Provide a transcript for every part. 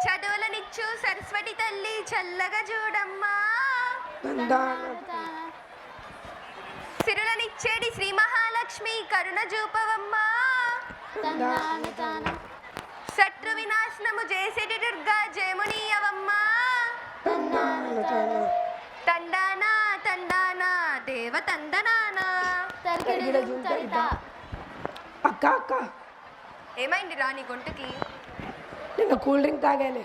చదువులనిచ్చు సరస్వతి తల్లి చల్లగా చూడమ్మా. సిరులనిచ్చేడి శ్రీ మహాలక్ష్మి కరుణ చూపవమ్మా. శత్రు వినాశనము చేసేటి దుర్గా జయమునీయవమ్మా. తండానా తండానా దేవ తందనానా. అక్క అక్క ఏమైంది రా నీ గొంతుకి? నేను కూల్ డ్రింక్ తాగాలి.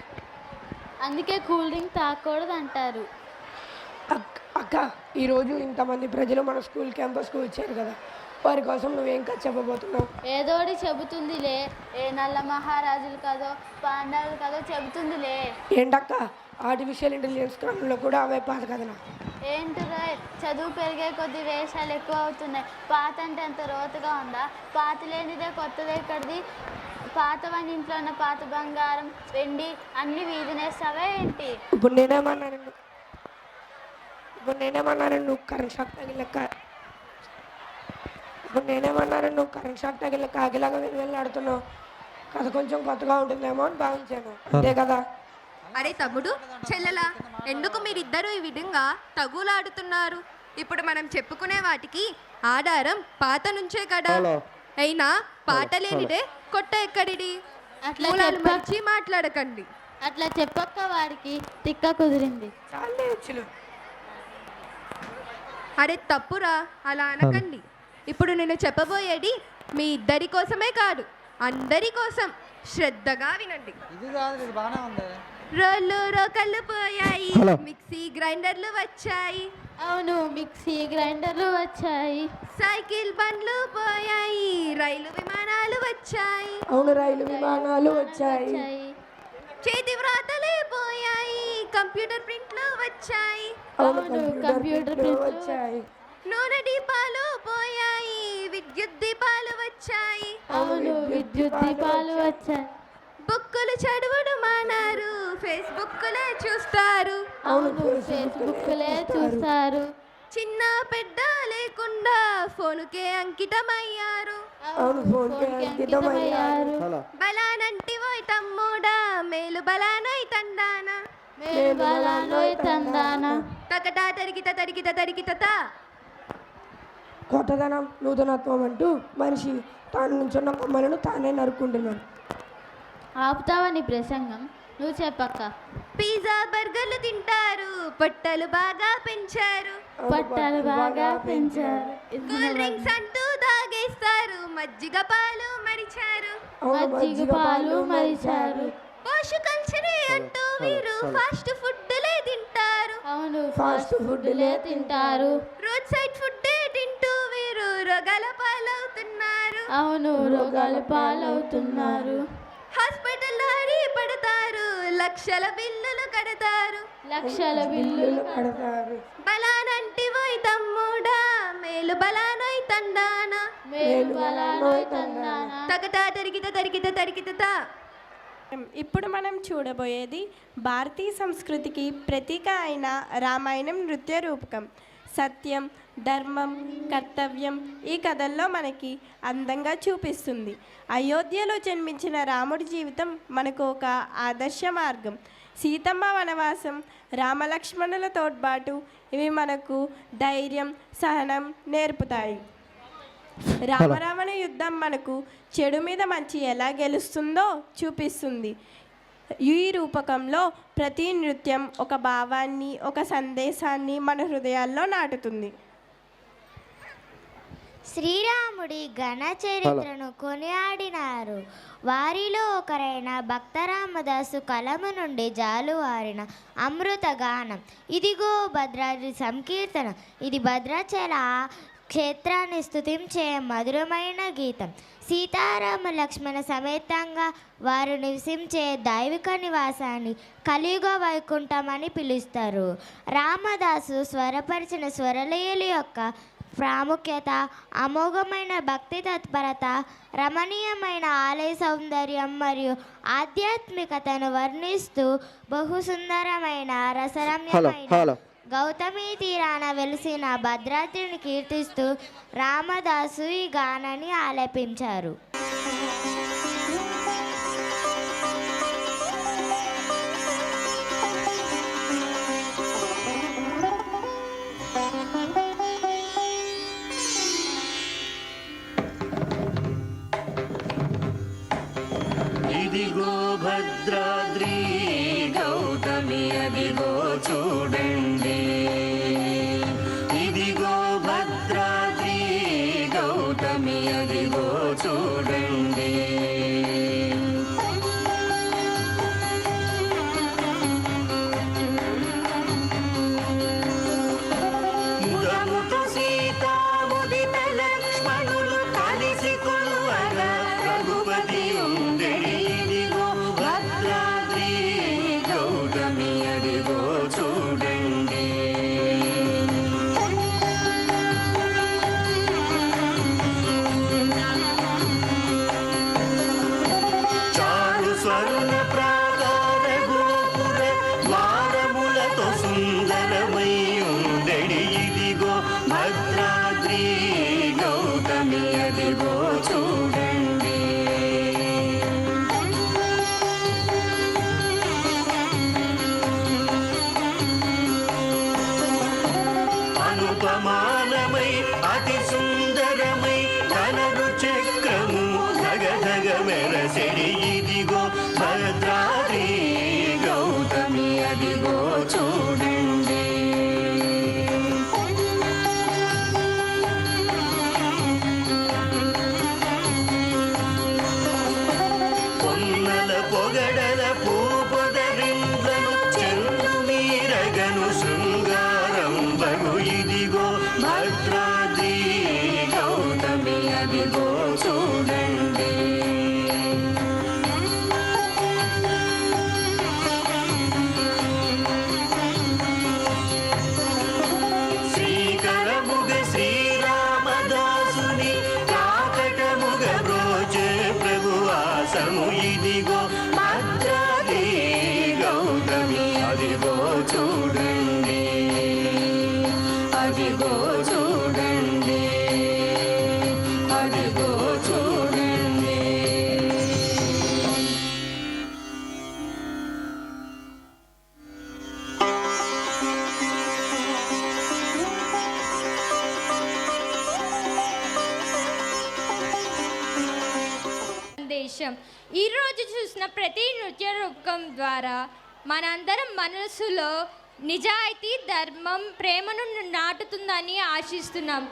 అందుకే కూల్ డ్రింక్ తాగకూడదు అంటారు. అక్క ఈరోజు ఇంతమంది ప్రజలు మన స్కూల్ క్యాంపస్కి వచ్చారు కదా, వారి కోసం నువ్వేం చెప్పబోతున్నావు? ఏదోటి చెబుతుందిలే. ఏ నల్ల మహారాజులు కదో పాండవులు కదో చెబుతుందిలే. ఏంటక్క ఆర్టిఫిషియల్ ఇంటెలిజెన్స్ క్రమంలో కూడా అవే పాత కదనా? ఏంటిరా చదువు పెరిగే కొద్ది వేషాలు ఎక్కువ అవుతున్నాయి. పాత అంటే ఎంత రోతగా ఉందా? పాత లేనిదే కొత్తదే ఎక్కడిది? పాతవని ఇంట్లో ఉన్న పాత బంగారం వెండి అన్ని వీధినేస్తావే ఏంటి? ఇప్పుడు నేనేమన్నాను నువ్వు కరెంట్ షాక్ తగిలి కాకిలాగా వెళ్ళాడుతున్నావు కథ కొంచెం కొత్తగా ఉంటుందేమో అని భావించాను, అంతే కదా? అరే తమ్ముడు చెల్లెలా, ఎందుకు మీరిద్దరూ ఈ విధంగా తగులాడుతున్నారు? ఇప్పుడు మనం చెప్పుకునే వాటికి ఆధారం పాత నుంచే కదా. అయినా పాట లేనిదే కొట్ట ఎక్కడిది? అట్లా మంచి మాట్లాడకండి. అట్లా చెప్పక్క వాడికి తిక్క కుదిరింది. అరే తప్పురా, అలా అనకండి. ఇప్పుడు నేను చెప్పబోయేది మీ ఇద్దరి కోసమే కాదు, అందరి కోసం. శ్రద్ధగా వినండి. రోళ్ళు రోకళ్ళు పోయాయి, మిక్సీ గ్రైండర్లు వచ్చాయి. అవును, మిక్సీ గ్రైండర్లు వచ్చాయి. సైకిల్ బండ్లు పోయాయి, రైలు విమానాలు వచ్చాయి. అవును, రైలు విమానాలు వచ్చాయి. చేతి వ్రాతలే పోయాయి, కంప్యూటర్ ప్రింట్లు వచ్చాయి. అవును, కంప్యూటర్ ప్రింట్లు వచ్చాయి. నూనె దీపాలు పోయాయి, విద్యుత్ దీపాలు వచ్చాయి. అవును, విద్యుత్ దీపాలు వచ్చాయి. బుక్కులు చదువుడు మానారు, ఫేస్బుక్లే చూస్తారు. అవును, ఫేస్బుక్లే చూస్తారు. చిన్న పెద్ద లేకుండా ఫోనుకే అంకితమయ్యారు. అవును, ఫోన్కే అంకితమయ్యారు. బలానంటి పోయి తమ్ముడా, మేలు బలానోయ్ తండానా. మేలు బలానోయ్ తందానా. తకటా తరిగిత తరిగిత తరిగిత. కొత్తదనం నూతనత్వం అంటూ మనిషి తాను నుంచున్న కొమ్మలను తానే నరుక్కుంటున్నాడు. ఆపుతావా నీ ప్రసంగం? నువ్వు చెప్పక్క. పిజ్జా బర్గర్లు తింటారు, పొట్టలు బాగా పెంచారు. పొట్టలు బాగా పెంచారు. కూల్ డ్రింక్స్ అంటూ తాగేస్తారు, మజ్జిగ పాలు మరిచారు. మజ్జిగ పాలు మరిచారు. పోషు కల్చరే అంటూ వీరు ఫాస్ట్ ఫుడ్లే తింటారు. అవును, ఫాస్ట్ ఫుడ్లే తింటారు. రోడ్ సైడ్ ఫుడ్డే తింటూ వీరు రోగాల పాలవుతున్నారు. అవును, రోగాల పాలవుతున్నారు. హాస్పిటల్లో పడతారు, లక్షల బిల్లులు కడతారు. లక్షల బిల్లులు కడతారు. బలానంటి పోయి తమ్ముడా, మేలు బలానోయ్ తండానా. మేలు బలానోయ్ తందానా. తగటా తరిగిత తరిగిత తరిగిత. ఇప్పుడు మనం చూడబోయేది భారతీయ సంస్కృతికి ప్రతీక అయిన రామాయణం నృత్య రూపకం. సత్యం, ధర్మం, కర్తవ్యం ఈ కథల్లో మనకి అందంగా చూపిస్తుంది. అయోధ్యలో జన్మించిన రాముడి జీవితం మనకు ఒక ఆదర్శ మార్గం. సీతమ్మ వనవాసం, రామలక్ష్మణుల తోడ్పాటు ఇవి మనకు ధైర్యం, సహనం నేర్పుతాయి. రామరావణ యుద్ధం మనకు చెడు మీద మంచి ఎలా గెలుస్తుందో చూపిస్తుంది. ఈ రూపకంలో ప్రతి నృత్యం ఒక భావాన్ని, ఒక సందేశాన్ని మన హృదయాల్లో నాటుతుంది. శ్రీరాముడి ఘన చరిత్రను కొనియాడినారు. వారిలో ఒకరైన భక్తరామదాసు కలము నుండి జాలువారిన అమృత గానం. ఇదిగో భద్రాద్రి సంకీర్తన. ఇది భద్రాచల క్షేత్రాన్ని స్తుతించే మధురమైన గీతం. సీతారామ లక్ష్మణ సమేతంగా వారు నివసించే దైవిక నివాసాన్ని కలియుగ వైకుంఠమని పిలుస్తారు. రామదాసు స్వరపరిచిన స్వరలీల యొక్క ప్రాముఖ్యత, అమోఘమైన భక్తి తత్పరత, రమణీయమైన ఆలయ సౌందర్యం మరియు ఆధ్యాత్మికతను వర్ణిస్తూ బహు సుందరమైన రసరమ్యమైన గౌతమి తీరాన వెలిసిన భద్రాద్రిని కీర్తిస్తూ రామదాసు ఈ గానాన్ని ఆలపించారు. భద్రాద్రి గౌతమి అదిగో చూడండి, ఇదిగో భద్రాద్రి గౌతమి అదిగో చూడండి. ముదముతో సీతా ముదిత లక్ష్మణులు కలిసి కొలువగా రఘుపతి ఉండెడి, ఇదిగో భద్రాద్రి గౌతమి అదిగో చూడండి. చారు స్వర్ణ ప్రాకార గోపుర ద్వారములతో సుందరమై ఉండెడి, ఇదిగో భద్రాద్రి గౌతమి అదిగో చూడండి. అనుపమానమై అతి సుందరమై ధనరు చక్రము ధగధగ మెరసెడి, ఇదిగో భద్రాద్రి గౌతమి అదిగో చూడండి. పొన్నల పొగడల పూపొదరిండ్లను చెన్ను మీరగను శృంగారం బగు, ఇదిగో భద్రాద్రి గౌతమి అదిగో చూడండి. శ్రీకరముగ శ్రీరామదాసుని కాకటముగ బ్రోచే ప్రభువాసము, ఇదిగో భద్రాద్రి గౌతమి అదిగో చూడండి, అదిగో చూడండి, అదిగో చూడండి. సందేశం. ఈరోజు చూసిన ప్రతి నృత్య రూపకం ద్వారా మనందరం మనసులో నిజాయితీ, ధర్మం, ప్రేమను నాటుతుందని ఆశిస్తున్నాం.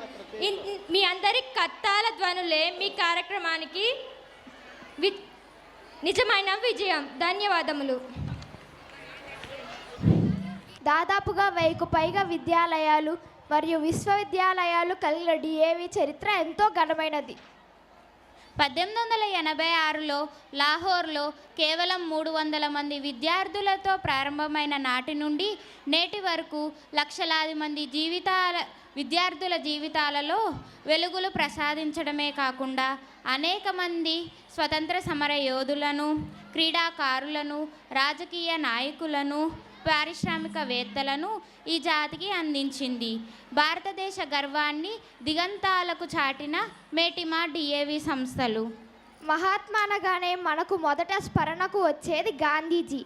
మీ అందరి కత్తాల ధ్వనులే మీ కార్యక్రమానికి నిజమైన విజయం. ధన్యవాదములు. దాదాపుగా 1000కు పైగా విద్యాలయాలు మరియు విశ్వవిద్యాలయాలు కలిగిన డిఏవి చరిత్ర ఎంతో ఘనమైనది. 1886లో లాహోర్లో కేవలం 300 మంది విద్యార్థులతో ప్రారంభమైన నాటి నుండి నేటి వరకు లక్షలాది మంది విద్యార్థుల జీవితాలలో వెలుగులు ప్రసాదించడమే కాకుండా అనేక మంది స్వతంత్ర సమర యోధులను, క్రీడాకారులను, రాజకీయ నాయకులను, పారిశ్రామికవేత్తలను ఈ జాతికి అందించింది. భారతదేశ గర్వాన్ని దిగంతాలకు చాటిన మేటిమా డిఏవి సంస్థలు. మహాత్మా అనగానే మనకు మొదట స్మరణకు వచ్చేది గాంధీజీ.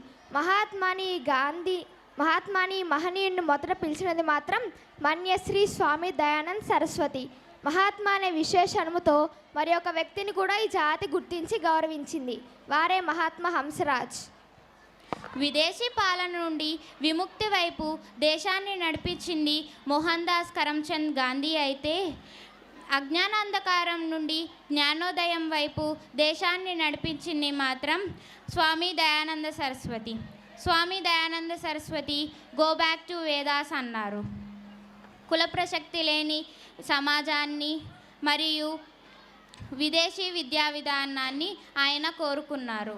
మహాత్మాని మహనీయుడిని మొదట పిలిచినది మాత్రం మన్యశ్రీ స్వామి దయానంద్ సరస్వతి. మహాత్మా అనే విశేషణముతో మరి ఒక వ్యక్తిని కూడా ఈ జాతి గుర్తించి గౌరవించింది. వారే మహాత్మా హంసరాజ్. విదేశీ పాలన నుండి విముక్తి వైపు దేశాన్ని నడిపించింది మోహన్ దాస్ కరమ్చంద్ గాంధీ అయితే, అజ్ఞానాంధకారం నుండి జ్ఞానోదయం వైపు దేశాన్ని నడిపించింది మాత్రం Swami Dayananda Saraswati. Swami Dayananda Saraswati go back to Vedas అన్నారు. కుల ప్రసక్తి లేని సమాజాన్ని మరియు విదేశీ విద్యా విధానాన్ని ఆయన కోరుకున్నారు.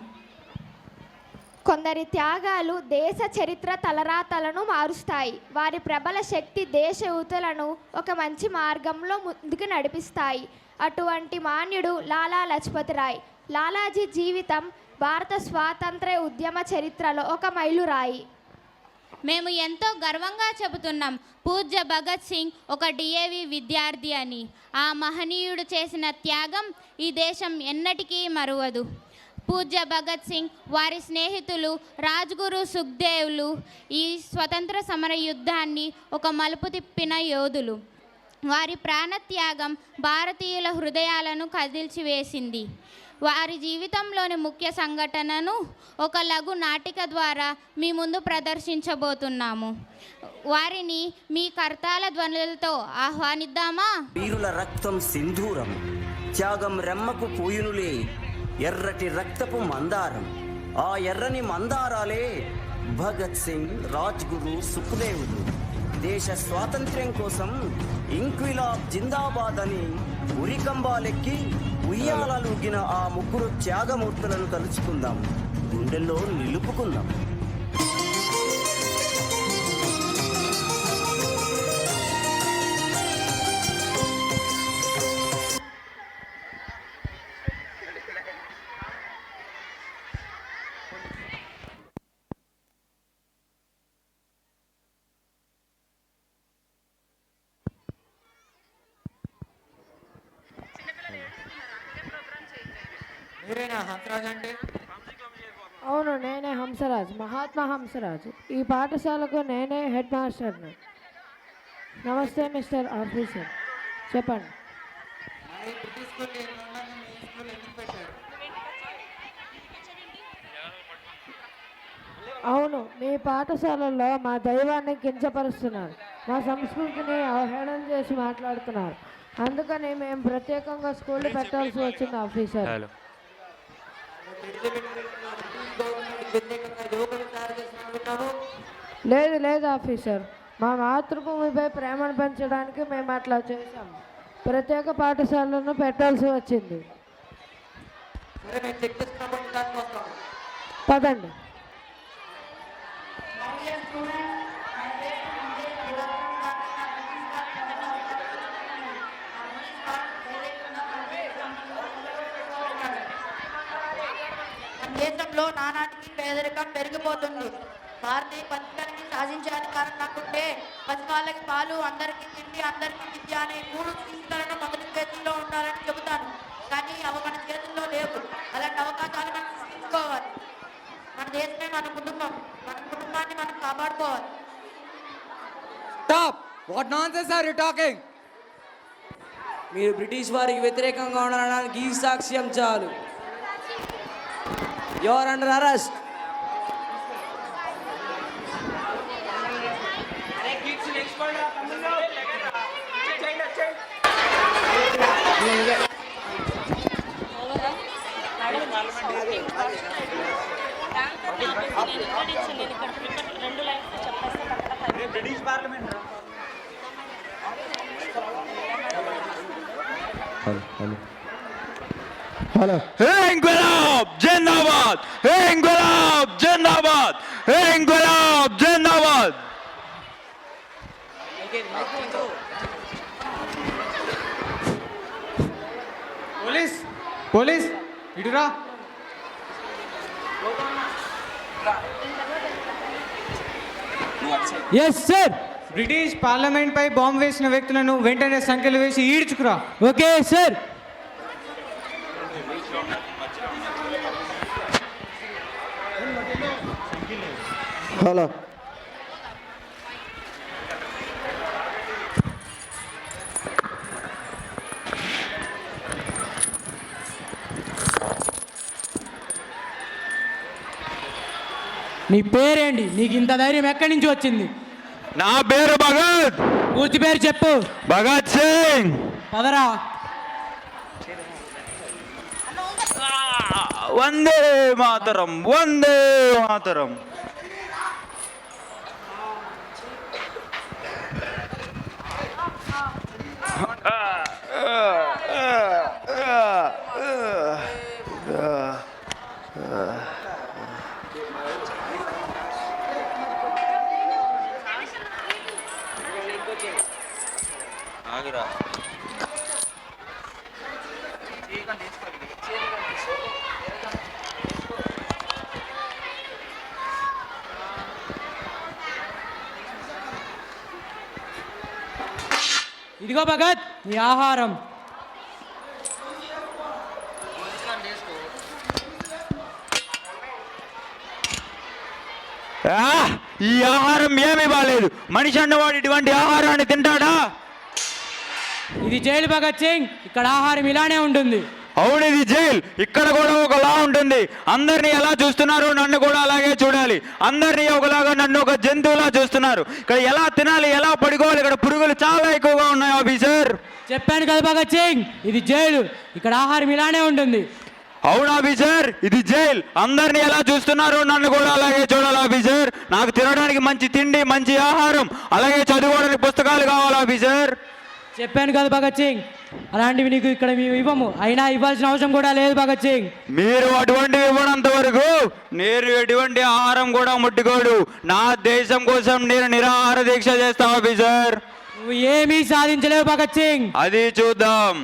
కొందరి త్యాగాలు దేశ చరిత్ర తలరాతలను మారుస్తాయి. వారి ప్రబల శక్తి దేశ యువతులను ఒక మంచి మార్గంలో ముందుకు నడిపిస్తాయి. అటువంటి మాన్యుడు లాలా లజపతి రాయ్. లాలాజీ జీవితం భారత స్వాతంత్ర్య ఉద్యమ చరిత్రలో ఒక మైలురాయి. మేము ఎంతో గర్వంగా చెబుతున్నాం, పూజ్య భగత్ సింగ్ ఒక డిఏవి విద్యార్థి అని. ఆ మహనీయుడు చేసిన త్యాగం ఈ దేశం ఎన్నటికీ మరువదు. పూజ్య భగత్ సింగ్, వారి స్నేహితులు రాజ్గురు సుఖ్దేవ్లు ఈ స్వతంత్ర సమర యుద్ధాన్ని ఒక మలుపు తిప్పిన యోధులు. వారి ప్రాణత్యాగం భారతీయుల హృదయాలను కదిల్చివేసింది. వారి జీవితంలోని ముఖ్య సంఘటనను ఒక లఘు నాటిక ద్వారా మీ ముందు ప్రదర్శించబోతున్నాము. వారిని మీ కర్తాల ధ్వనులతో ఆహ్వానిద్దామా? వీరుల రక్తం సింధూరం, త్యాగం రెమ్మకు పూయునులే, ఎర్రటి రక్తపు మందారం. ఆ ఎర్రని మందారాలే భగత్ సింగ్, రాజ్గురు, సుఖ్దేవులు. దేశ స్వాతంత్ర్యం కోసం ఇంక్విలాబ్ జిందాబాద్ అని ఉరికంబాలెక్కి ఉయ్యాలూగిన ఆ ముగ్గురు త్యాగమూర్తులను తలుచుకుందాం, గుండెల్లో నిలుపుకుందాం. అవును, నేనే హంసరాజ్, మహాత్మా హంసరాజ్. ఈ పాఠశాలకు నేనే హెడ్ మాస్టర్ని. నమస్తే మిస్టర్ ఆఫీసర్, చెప్పండి. అవును, మీ పాఠశాలల్లో మా దైవాన్ని కించపరుస్తున్నారు, మా సంస్కృతిని అవహేళన చేసి మాట్లాడుతున్నారు. అందుకని మేము ప్రత్యేకంగా స్కూల్ పెట్టాల్సి వచ్చింది ఆఫీసర్. లేదు లేదు ఆఫీసర్, మా మాతృభూమిపై ప్రేమను పెంచడానికి మేము అట్లా చేశాము. ప్రత్యేక పాఠశాలను పెట్టాల్సి వచ్చింది. పదండి. దేశంలో నానాటికి పేదరికం పెరిగిపోతుంది. భారతీయ పథకాన్ని సాధించే అధికారం నాకుంటే పసివాళ్ళకి పాలు, అందరికీ తిండి, అందరికీ విద్య అనే 3 సూత్రాలను మొదటి చేతుల్లో ఉండాలని చెబుతాను. కానీ అవి మన చేతుల్లో లేవు. అలాంటి అవకాశాలు మనం సృష్టించుకోవాలి. మన దేశమే మన కుటుంబం, మన కుటుంబాన్ని మనం కాపాడుకోవాలి. మీరు బ్రిటిష్ వారికి వ్యతిరేకంగా ఉండడానికి ఈ సాక్ష్యం చాలు. You are under arrest. British parliament. Hello. Hey ఇంక్విలాబ్ జిందాబాద్, హే ఇంక్విలాబ్ జిందాబాద్, హే ఇంక్విలాబ్ జిందాబాద్. పోలీస్ పోలీస్ ఇటురా. Yes sir. బ్రిటిష్ పార్లమెంట్ పై బాంబు వేసిన వ్యక్తులను వెంటనే సంఖ్యలు వేసి ఈడ్చుకురా. Okay sir. హలో. నీ పేరేంటి? నీకు ఇంత ధైర్యం ఎక్కడి నుంచి వచ్చింది? నా పేరు భగత్. పూర్తి పేరు చెప్పు. భగత్ సింగ్. పదరా. వందే మాతరం, వందే మాతరం. ఆగిరా. ఇదిగో భగత్, నీ ఆహారం. ఈ ఆహారం ఏమీ బాలేదు. మనిషి అన్నవాడు ఇటువంటి ఆహారాన్ని తింటాడా? ఇది జైలు భగత్ సింగ్, ఇక్కడ ఆహారం ఇలానే ఉంటుంది. అవును ఇది జైల్. ఇక్కడ కూడా ఒకలా ఉంటుంది. అందరినీ ఎలా చూస్తున్నారు నన్ను కూడా అలాగే చూడాలి. అందరినీ ఒకలాగా నన్ను ఒక జంతువులా చూస్తున్నారు. ఇక్కడ ఎలా తినాలి ఎలా పడుకోవాలి, ఇక్కడ పురుగులు చాలా ఎక్కువగా ఉన్నాయి ఆఫీసర్. చెప్పాను కదా భగత్ సింగ్, ఇది జైలు, ఇక్కడ ఆహారం ఇలానే ఉంటుంది. అవును ఆఫీసర్ ఇది జైల్. అందరినీ ఎలా చూస్తున్నారు నన్ను కూడా అలాగే చూడాలి ఆఫీసర్. నాకు తినడానికి మంచి తిండి మంచి ఆహారం అలాగే చదువుకోవడానికి పుస్తకాలు కావాలి ఆఫీసర్. చెప్పాను కదా భగత్ సింగ్, అలాంటివి నీకు ఇక్కడ మేము ఇవ్వము. అయినా ఇవ్వాల్సిన అవసరం కూడా లేదు భగత్ సింగ్. మీరు అటువంటివి ఇవ్వనంత వరకు నేను ఎటువంటి ఆహారం కూడా ముట్టుకోడు. నా దేశం కోసం నేను నిరాహార దీక్ష చేస్తా ఆఫీసర్. నువ్వు ఏమీ సాధించలేవు భగత్ సింగ్. అది చూద్దాం.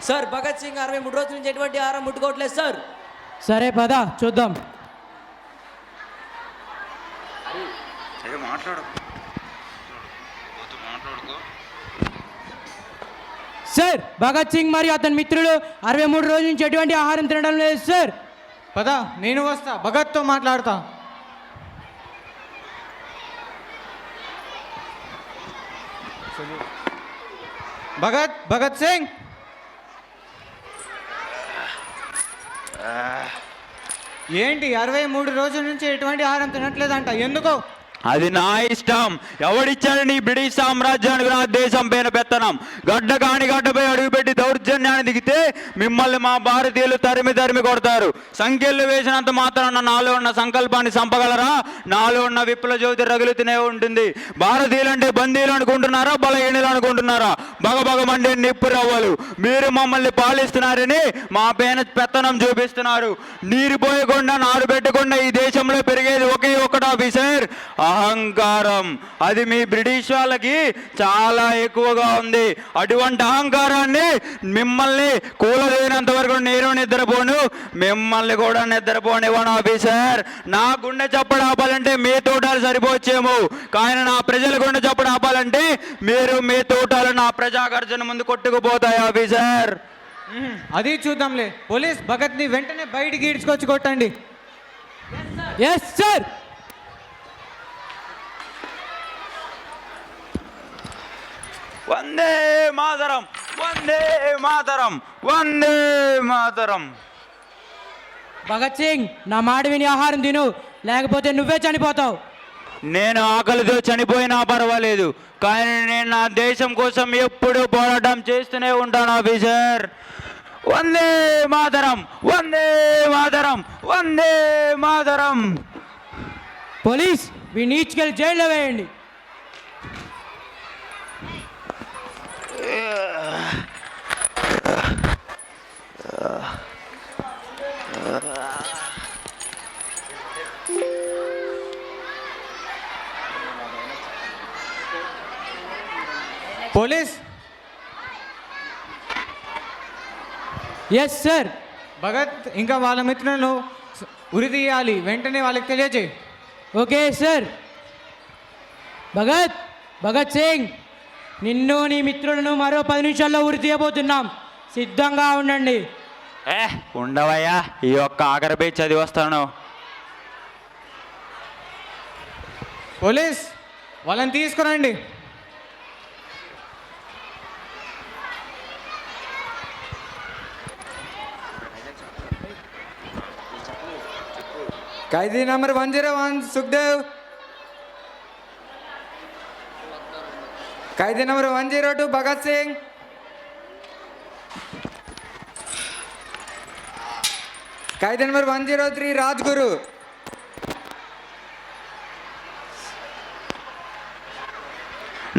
సార్ భగత్ సింగ్ 63 రోజుల నుంచి ఎటువంటి ఆహారం ముట్టుకోవట్లేదు సార్. సరే పద చూద్దాం. సార్ భగత్ సింగ్ మరియు అతని మిత్రులు 63 రోజుల నుంచి ఎటువంటి ఆహారం తినడం లేదు సార్. పద నేను వస్తా, భగత్తో మాట్లాడతా. భగత్ సింగ్ ఏంటి 63 రోజుల నుంచి ఎటువంటి ఆహారం తినట్లేదంట, ఎందుకో? అది నా ఇష్టం. ఎవడిచ్చాడు నీ బ్రిటిష్ సామ్రాజ్యానికి నా దేశం పైన పెత్తనం? గడ్డ కాని గడ్డపై అడుగుపెట్టి దౌర్జన్యాన్ని దిగితే మిమ్మల్ని మా భారతీయులు తరిమి తరిమి కొడతారు. సంఖ్యలు వేసినంత మాత్రాన నాలో ఉన్న సంకల్పాన్ని చంపగలరా? నాలో ఉన్న విప్లవ జ్యోతి రగులుతూనే ఉంటుంది. భారతీయులు అంటే బందీలు అనుకుంటున్నారా, బలహీనులు అనుకుంటున్నారా? బగబగమండే నిప్పు రవ్వలు. మీరు మమ్మల్ని పాలిస్తున్నారని మా పైన పెత్తనం చూపిస్తున్నారు. నీరు పోయకుండా నారు పెట్టకుండా ఈ దేశంలో పెరిగేది ఒకే ఒక్కటి ఆఫీసర్, అహంకారం. అది మీ బ్రిటిష్ వాళ్ళకి చాలా ఎక్కువగా ఉంది. అటువంటి అహంకారాన్ని మిమ్మల్ని కూలదేనంత వరకు నేను నిద్రపోను, మిమ్మల్ని కూడా నిద్రపోనివ్వను ఆఫీసర్. నా గుండె చప్పుడు ఆపాలంటే మీ తోటాలు సరిపోవచ్చేమో, కానీ నా ప్రజల గుండె చప్పుడు ఆపాలంటే మీరు మీ తోటాలు నా ప్రజాగర్జన ముందు కొట్టుకుపోతాయి ఆఫీసర్. అది చూద్దాంలే. పోలీస్ భగత్ని వెంటనే బయటికి ఈడ్చుకొచ్చి కొట్టండి. Yes sir. వందే మాతరం, వందే మాతరం, వందే మాతరం. భగత్ సింగ్ నా మాట విని ఆహారం తిను, లేకపోతే నువ్వే చనిపోతావు. నేను ఆకలితో చనిపోయినా పర్వాలేదు, కానీ నేను నా దేశం కోసం ఎప్పుడూ పోరాటం చేస్తూనే ఉంటాను ఆఫీసర్. వందే మాతరం, వందే మాతరం, వందే మాతరం. పోలీస్ వీడిని ఈడ్చుకెళ్ళి జైల్లో వేయండి. పోలీస్. Yes sir. భగత్ ఇంకా వాళ్ళ మిత్రులను ఉరి తీయాలి, వెంటనే వాళ్ళకి తెలియజేయి. Okay sir. భగత్ సింగ్ నిన్ను నీ మిత్రులను మరో 10 నిమిషాల్లో ఉరి తీయబోతున్నాం, సిద్ధంగా ఉండండి. ఉండవయ్యా, ఈ ఒక్క ఆఖరి పేజీ చదివి వస్తాను. పోలీస్ వాళ్ళని తీసుకురండి. ఖైదీ నంబర్ 101 సుఖ్దేవ్, ఖైదీ నంబర్ 102 భగత్ సింగ్, ఖైదీ నంబర్ 103 రాజ్గురు.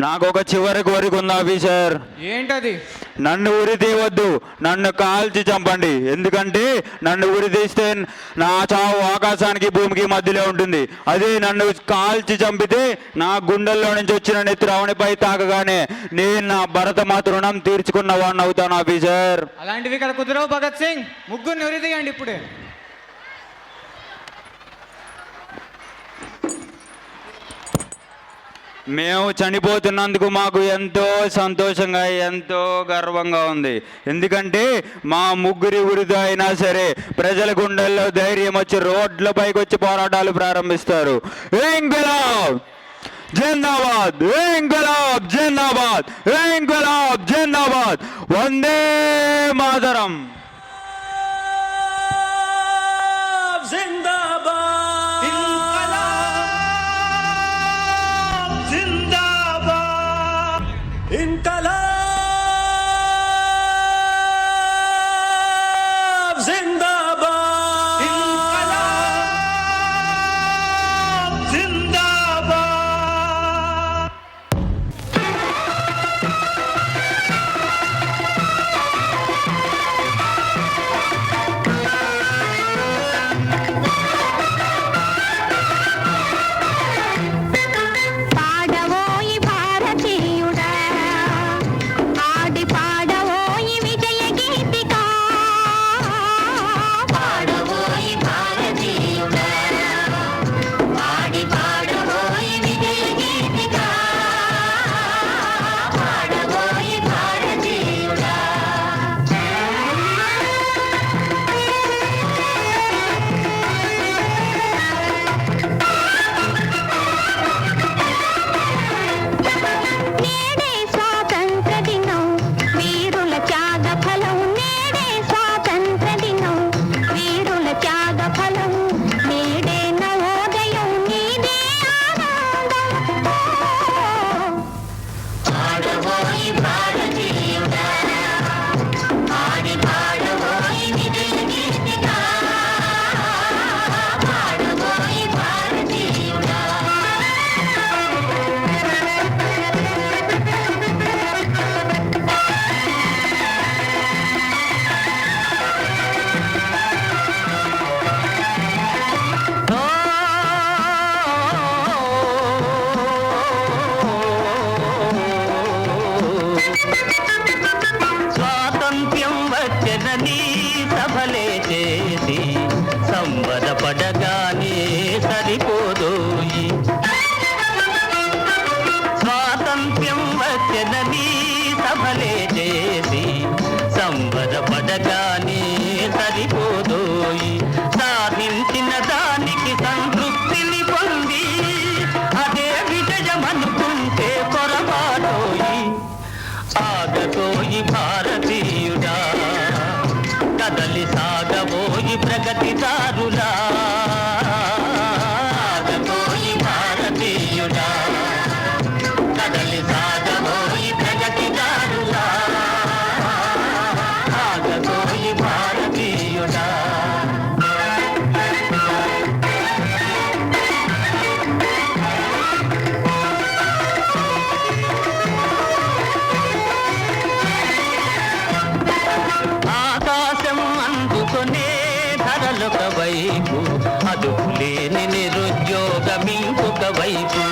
నాకు ఒక చివరి కోరిక ఉంది ఆఫీసర్. ఏంటది? నన్ను ఉరి తీయవద్దు, నన్ను కాల్చి చంపండి. ఎందుకంటే నన్ను ఉరి తీస్తే నా చావు ఆకాశానికి భూమికి మధ్యలో ఉంటుంది. అదే నన్ను కాల్చి చంపితే నా గుండెల్లో నుంచి వచ్చిన నెత్తి రావణిపై తాకగానే నేను నా భరతమాత రుణం తీర్చుకున్న వాడిని అవుతాను ఆఫీసర్. అలాంటివి ఇక్కడ కుదరవు భగత్ సింగ్. ముగ్గురిని ఉరి తీయండి ఇప్పుడే. మేము చనిపోతున్నందుకు మాకు ఎంతో సంతోషంగా ఎంతో గర్వంగా ఉంది. ఎందుకంటే మా ముగ్గురి ఉరితో అయినా సరే ప్రజల గుండెల్లో ధైర్యం వచ్చి రోడ్లపైకి వచ్చి పోరాటాలు ప్రారంభిస్తారు. ఇంక్విలాబ్ జిందాబాద్, ఇంక్విలాబ్ జిందాబాద్, ఇంక్విలాబ్ జిందాబాద్, వందే మాతరం. సంబరపడగానే సరిపోదోయి. స్వాతంత్ర్యం వచ్చనని సభలే చేసి సంబరపడగానే సరిపోదోయి. సాధించిన దానికి సంతృప్తిని పొంది అదే విజయమనుకుంటే పొరపాటోయి. ఆగతోయి భారతీయుడా, కదలి సాగబోయి ప్రగతిదారులా. ఆగబోయి భారతీయుడా, కదలి సాగబోయి ప్రగతిదారులా. ఆగబోయి భారతీయుడా. ఆకాశం అందుకునే ధరలొక వైపు, అదుపు లేని నిరుద్యోగం ఇంకొక వైపు.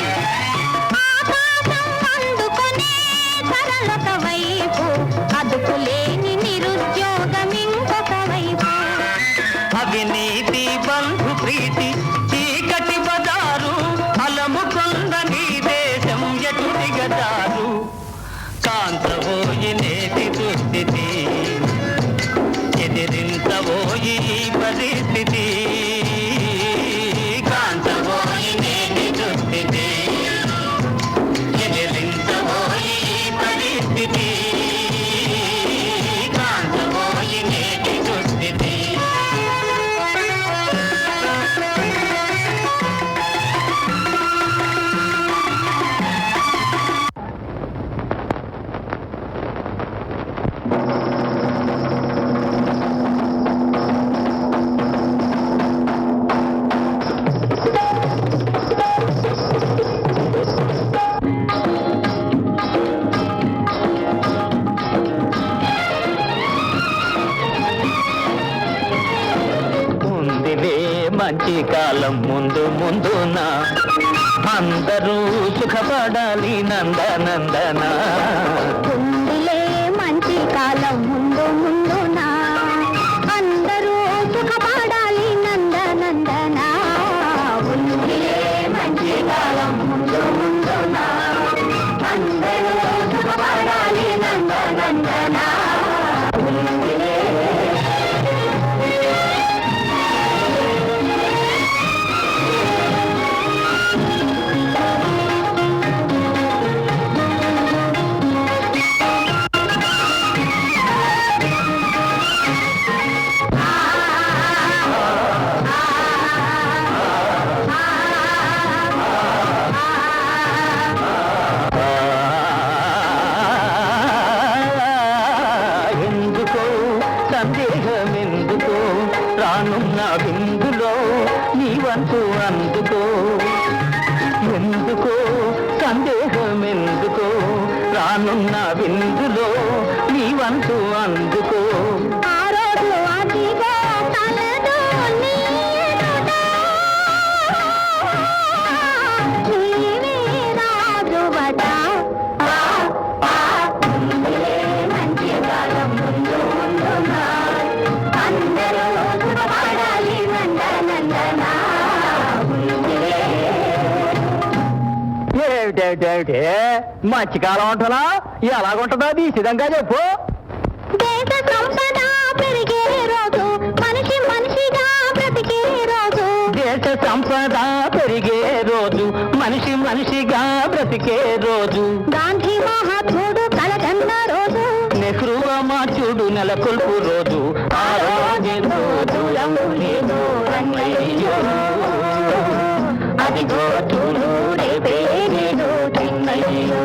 ధరలొక వైపు, అదుపు లేని నిరుద్యోగం ఇంకొక వైపు. అవినీతి బంధు ప్రీతి చీకటి బజారు, అలముకొంద నీ దేశం ఎటు దిగజారు. కాంతబోయి నేటి దుస్థితి, ఎదిరించబోయి పరిస్థితి. కాంతబోయి నేటి దుస్థితి, ఎదిరించబోయి పరిస్థితి. కాంతబోయి నేటి దుస్థితి. మంచి కాలం ముందు ముందున అందరూ సుఖపడాలి నందనందన. ఉందిలే మంచి కాలం ముందు ముందున అందరూ సుఖపడాలి నందనందన. ఉందిలే మంచి కాలం ముందు ముందున ఏమిటేమిటేమిటే మధ్యకాలం ఉంటున్నా ఎలాగుంటుందో నిశ్చితంగా చెప్పు. దేశ సంపద పెరిగే రోజు మనిషి మనిషిగా బ్రతికే రోజు. దేశ సంపద పెరిగే రోజు మనిషి మనిషిగా బ్రతికే రోజు. గాంధీ మహాత్ముడు కలగన్న రోజు. నెహ్రూ అమాచుడు నెలకొల్పు రోజు. ఆ రోజు లేదు రంగయ్యో అదిగో చూడు రేపే నేను చిన్నయ్యో.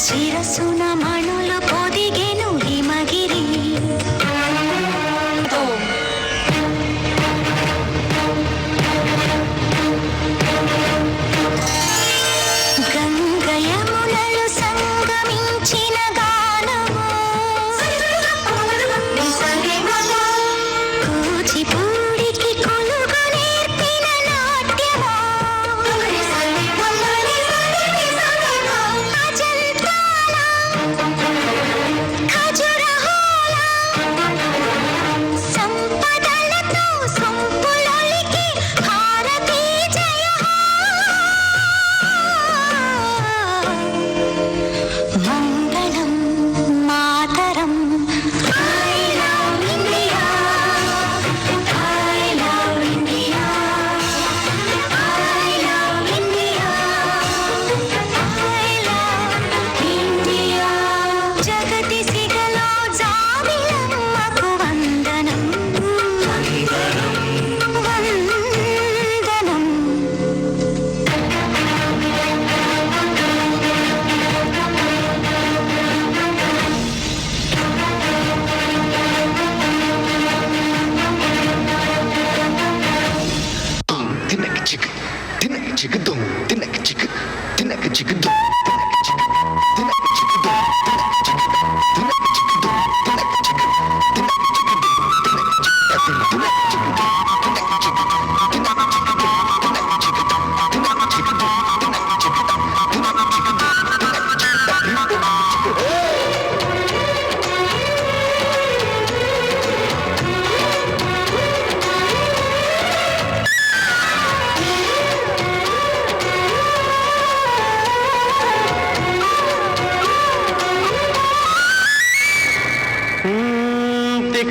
శిరసున మణులు పొదిగెను హిమగిరి గంగయమునలు సంగమించిన గానం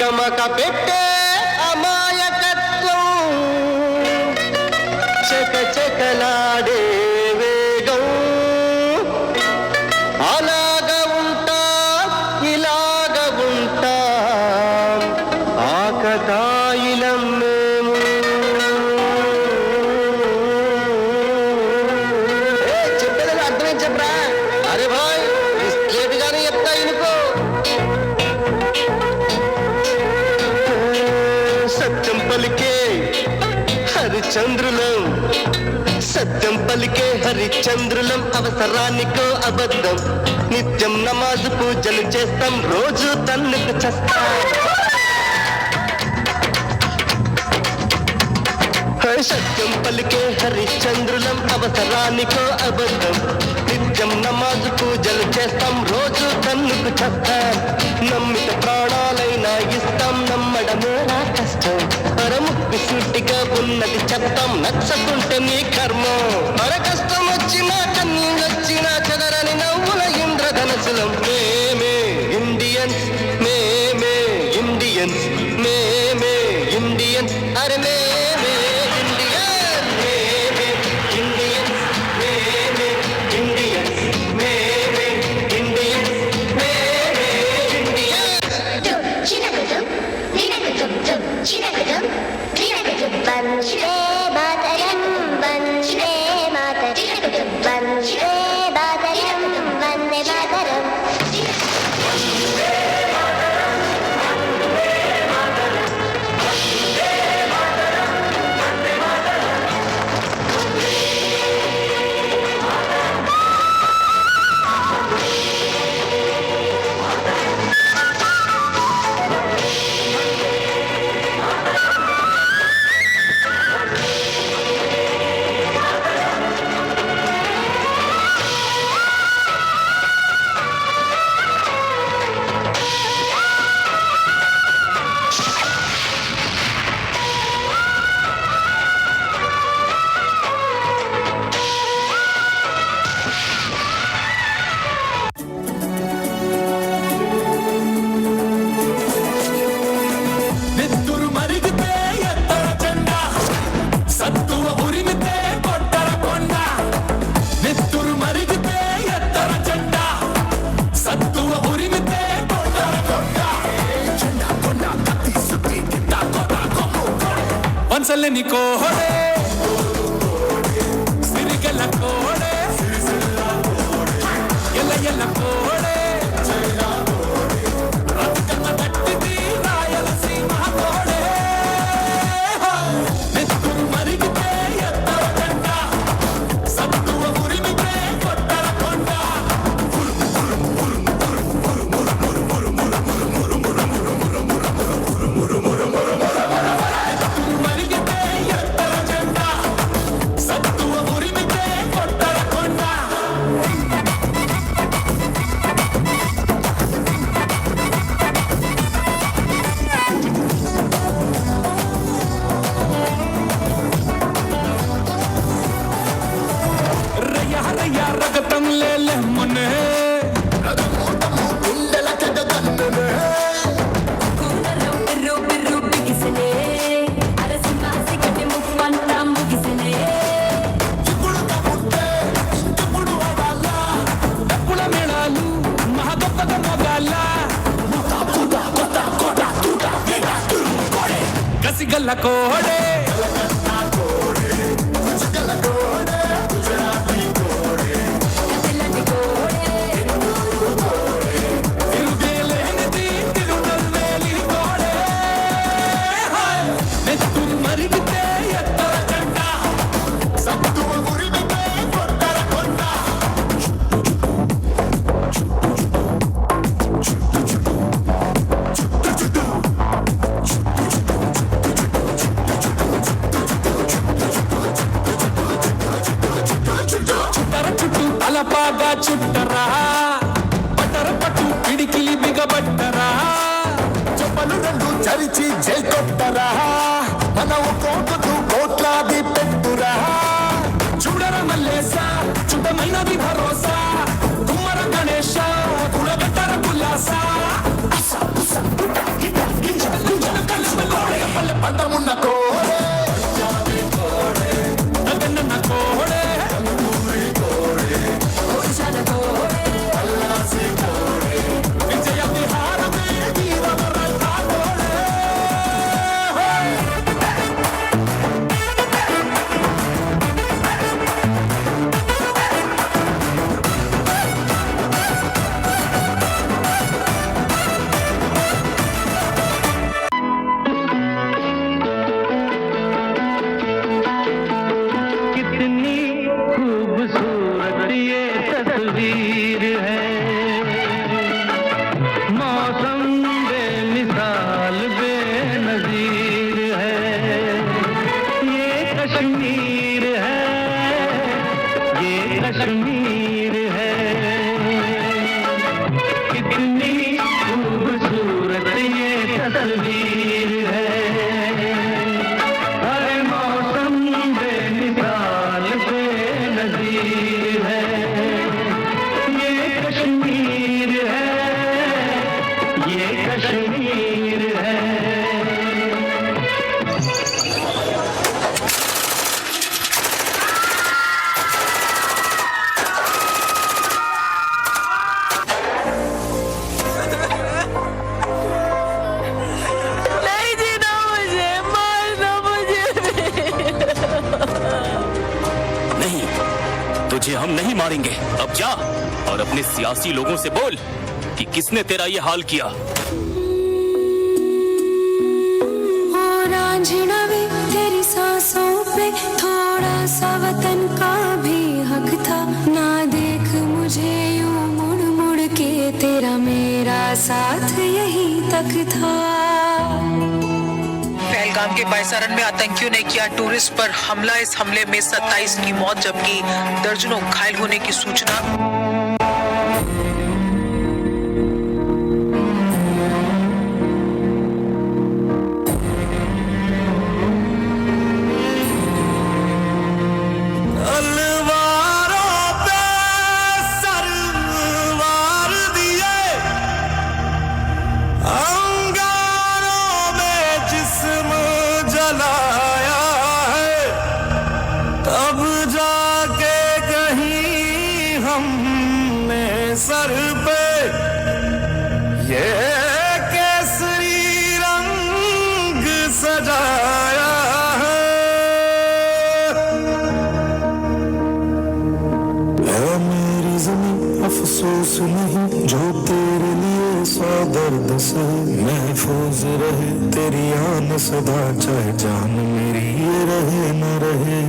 తికమక పెట్టే అమాయకత్వం చకచకలాడే వేగం అలాగ ఉంటా ఇలాగ ఉంటా ఆకతాయిలం మేము చెప్పేది అర్థమేం చెప్పరా అరే భాయ్ లేటుగానే చెప్తా ఇనుకో సత్యం పలికే హరిచంద్రులం సత్యం పలికే హరిచంద్రులం అవసరానికో అబద్ధం నిత్యం నమాజు పూజలు చేస్తాం రోజు తన్నుకు చేస్తాం సత్యం పలికే హరిచంద్రులం అవసరానికో అబద్ధం నిత్యం నమాజు పూజలు చేస్తాం రోజు తన్నుకు చేస్తాం నమ్మిత ప్రాణాలైనా ఇస్తాం నమ్మడమేరా కష్టం అరముక్కు సూటిగా ఉన్నది చెప్తాం నచ్చకుంటే నీ కర్మ అర కష్టం వచ్చినా కన్నీళ్ళొచ్చినా చెదరని నవ్వుల ఇంద్రధనసులం మేమే ఇండియన్స్ మేమే ఇండియన్స్ మేమే ఇండియన్స్ అరే మేమే ఇండియన్స్ మేమే ఇండియన్స్ మేమే ఇండియన్స్ మేమే ఇండియన్స్ మేమే ఇండియన్స్ వందే మాతరం వందే మాతరం వందే మాతరం వందే మాతరం వంశలని కోహడే సిరిగల కోడే ఎల్ల ఎల్ల కోడే రతికన్న గట్టిది రాయలసీమ కోడే నెత్తురు మరిగితే ఎత్తర జెండ సత్తువ ఉరిమితే కొట్టర కొండ రగతం లేలే మొన్నే మేళాలు మహాగొప్పగ మొగాల కసిగల్ల కోడే అలపాగా చుట్టరా పట్టర పట్టు పిడికిలి బిగబట్టరా చెప్పలు రెండు చరిచి జై కొట్టరా మన ఒక్కొక్కరు కోట్లాది పెట్టురా చూడర మల్లేస చుట్టమైనది భరోసా కుమ్మర గణేశ కుడగట్టర కుల్లాస है, मौसम बेमिसाल बेनजीर है, ये कश्मीर है, ये कश्मीर है, कितनी खूबसूरत ये तस्वीर है, हर मौसम बेमिसाल बेनजीर है, ये कश्मीर है, ये कश्मीर है। नहीं जीना मुझे, मारना मुझे। नहीं, तुझे हम नहीं मारेंगे। अब जा और अपने सियासी लोगों से बोल कि किसने तेरा ये हाल किया। और आंझना भी तेरी सांसों पे थोड़ा सा वतन का भी हक था, ना देख मुझे यूं मुड़ मुड़ के, तेरा मेरा साथ यही तक था। पहलगाम के बायसारन में आतंकियों ने किया टूरिस्ट पर हमला। इस हमले में 27 की मौत जबकि दर्जनों घायल होने की सूचना। तलवारों पे सरवार दिए, अंगारों में जिस्म जलाया है, तब जाके कहीं हमने सर पे ये केसरी रंग सजाया है। है मेरी ज़मीं अफसोस नहीं जो तेरे लिए सौ दर्द सहे, महफूज रहे तेरी आन सदा, चाहे जान मेरी ये रहे न रहे।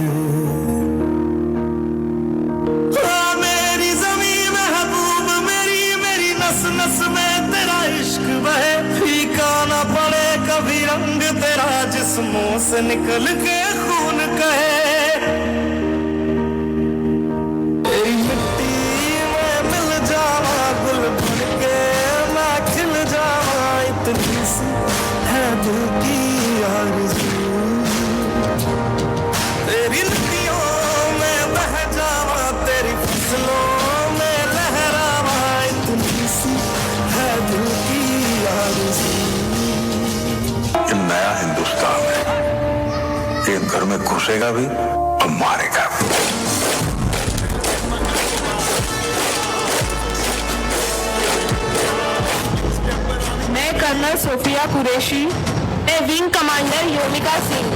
हाँ, मेरी ज़मीं महबूब मेरी, मेरी नस नस में तेरा इश्क बहे, फीका न पड़े कभी रंग तेरा, जिस्मों से निकल के खून कहे। तेरी मिट्टी में मिल जावा गुल बन के, मैं खिल जावा, इतनी सी है दिल की आरज़ू। तेरी नदियों में बह जावा, तेरी फसलों में लहरावा, इतनी सी है दिल की आरज़ू। ये नया हिंदुस्तान है, एक घर में घुसेगा भी और मारेगा भी। मैं कर्नल सोफिया कुरैशी, मैं विंग कमांडर योमिका सिंह।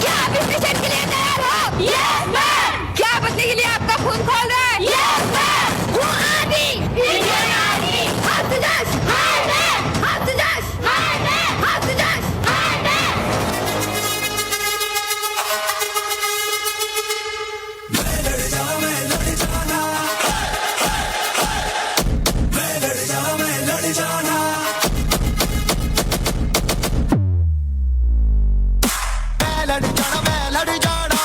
क्या आप इस मिशन के लिए तैयार हो? Yes ma'am. क्या बदले के लिए आपका खून खोल रहा है? Yes ma'am. वो आर्मी, इंडियन आर्मी, हफ्तजश, हाय मैम, हफ्तजश, हाय मैम, हफ्तजश, हाय मैम। मैं लड़ जाना, मैं लड़ जाना, मैं लड़ जाना, मैं लड़ जाना, मैं लड़ जाना, मैं लड़ जाना,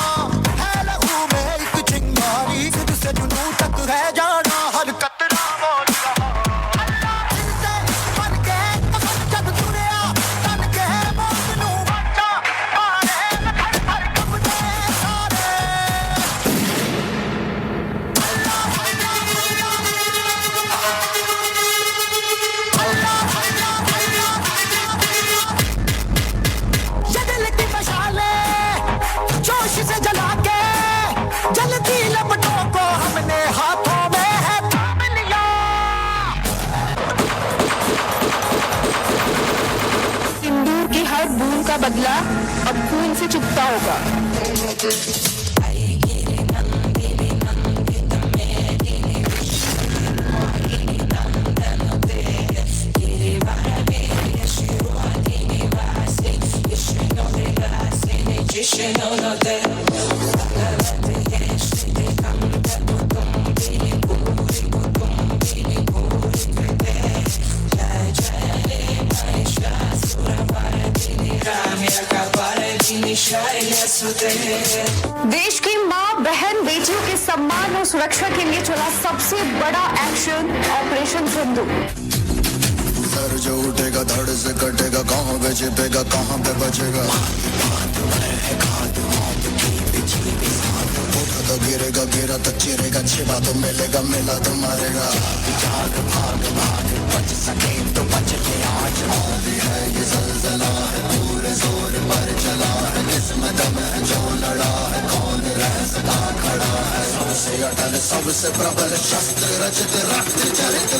है लहू में एक चिंगारी, सिद्ध से जुनून तक है जाना, हर कतरा बोल रहा। अल्लाह इनसे बन के कसम जब दुनिया, तन के मौत नू बचा, मारे में हर हर कपड़े सारे। ये दिल की मशाले जोश से जला के, जलती लपटों को हमने हाथों में है थाम लिया। सिंदूर की हर बूंद का बदला अब खून से चुकता होगा। देश की माँ बहन बेटियों के सम्मान और सुरक्षा के लिए चला सबसे बड़ा एक्शन ऑपरेशन सिंधु। सर जो उठेगा धड़ से कटेगा, कहाँ पे छिपेगा कहाँ पे बचेगा। उठा तो गिरेगा, गिरा तो चिरेगा, छिपा तो मिलेगा, मिला तो मारेगा। जाग भाग भाग बच सके तो बच के आज भी है ये ज़लज़ला है, पूरे जोर पर चला है, किस्मत में जो लड़ा है, कौन रह सका खड़ा है। सबसे अटल सबसे प्रबल शस्त्र रचित रक्त चरित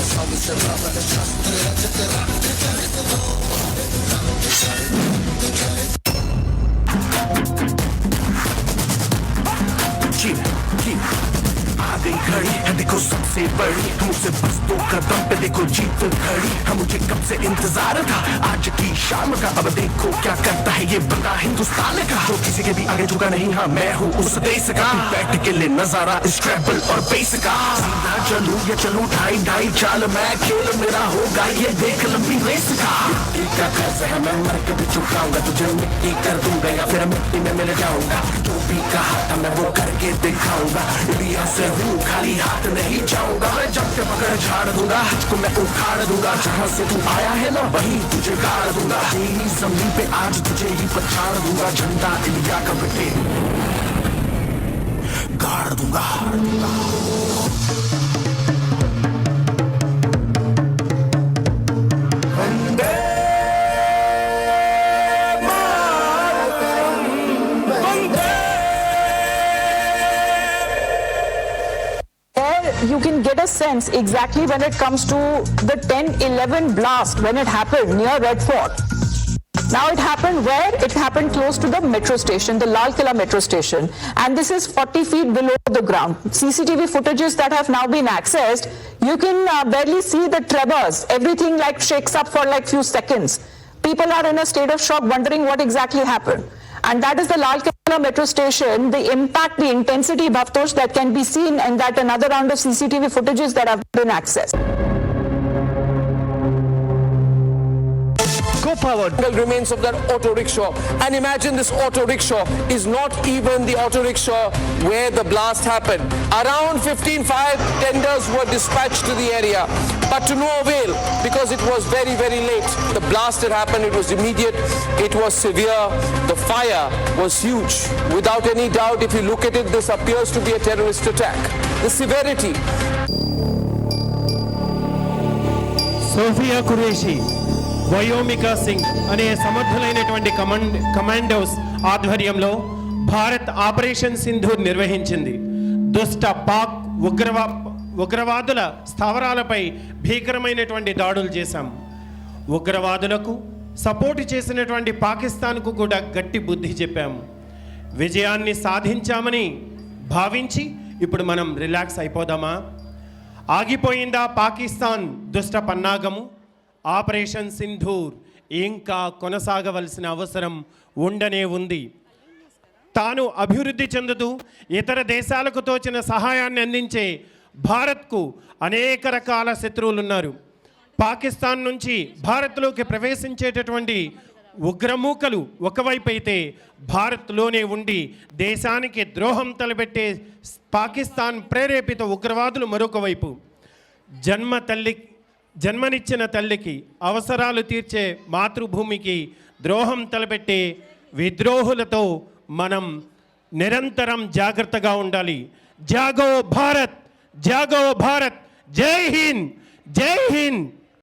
सबसे प्रबल शस्त्र रचित रक्त चरित आ गई घड़ी है देखो सबसे बड़ी, हमसे बस 2 कदम पे देखो जीत खड़ी है। मुझे कब से इंतजार था आज की शाम का, अब देखो क्या करता है ये बंदा हिंदुस्तान का। तो किसी के भी आगे झुका नहीं, हाँ मैं हूँ उस देश का। बैठ के ले नजारा इस ट्रैवल और बेस का। सीधा चलूं या चलूं ढाई ढाई चाल, मैं खेल मेरा होगा ये देख लंबी रेस का। मिट्टी का कर्ज है मैं मर के भी चुकाऊंगा, तुझे मिट्टी कर दूंगा या फिर मिट्टी में मिल जाऊंगा। जो भी कहा था मैं वो करके दिखाऊंगा, इंडिया से हूँ खाली हाथ नहीं जाऊंगा। मैं जब के पकड़ झाड़ दूंगा, तुझको मैं उखाड़ दूंगा। जहाँ से तू आया है ना वहीं तुझे गाड़ दूंगा। तेरी जमीन पे आज तुझे ही पछाड़ दूंगा। झंडा इंडिया का बेटे गाड़ दूंगा। You can get a sense exactly when it comes to the 10/11 blast when it happened near Red Fort. Now it happened where? It happened close to the metro station, the Lal Killa metro station, and this is 40 feet below the ground. CCTV footages that have now been accessed, you can barely see the tremors. Everything like shakes up for like few seconds. People are in a state of shock wondering what exactly happened. And that is the Lal Killa metro station. The impact, the intensity, Bhavtosh, that can be seen in that another round of CCTV footages that have been accessed. Co-powered remains of that auto rickshaw, and imagine this auto rickshaw is not even the auto rickshaw where the blast happened. Around 15 fire tenders were dispatched to the area, but to no avail because it was very, very late. The blast had happened, it was immediate, it was severe, the fire was huge. Without any doubt, if you look at it, this appears to be a terrorist attack. The severity. Sofiya Qureshi, Vyomika Singh అనే సమర్థులైనటువంటి commandos ఆధ్వర్యంలో Bharat operation Sindoor నిర్వహించింది. దుష్ట పాక్ ఉగ్రవాదుల స్థావరాలపై భీకరమైనటువంటి దాడులు చేశాం. ఉగ్రవాదులకు support చేసినటువంటి పాకిస్తాన్కు కూడా గట్టి బుద్ధి చెప్పాము. విజయాన్ని సాధించామని భావించి ఇప్పుడు మనం రిలాక్స్ అయిపోదామా? ఆగిపోయిందా పాకిస్తాన్ దుష్ట పన్నాగము? ఆపరేషన్ సింధూర్ ఇంకా కొనసాగవలసిన అవసరం ఉండనే ఉంది. తాను అభివృద్ధి చెందుతూ ఇతర దేశాలకు తోచిన సహాయాన్ని అందించే భారత్కు అనేక రకాల శత్రువులు ఉన్నారు. పాకిస్తాన్ నుంచి భారత్లోకి ప్రవేశించేటటువంటి ఉగ్రమూకలు ఒకవైపు అయితే, భారత్లోనే ఉండి దేశానికి ద్రోహం తలపెట్టే పాకిస్తాన్ ప్రేరేపిత ఉగ్రవాదులు మరొక వైపు. జన్మనిచ్చిన తల్లికి, అవసరాలు తీర్చే మాతృభూమికి ద్రోహం తలపెట్టే విద్రోహులతో మనం నిరంతరం జాగ్రత్తగా ఉండాలి. జాగో భారత్, జాగో భారత్. జై హింద్, జై హింద్.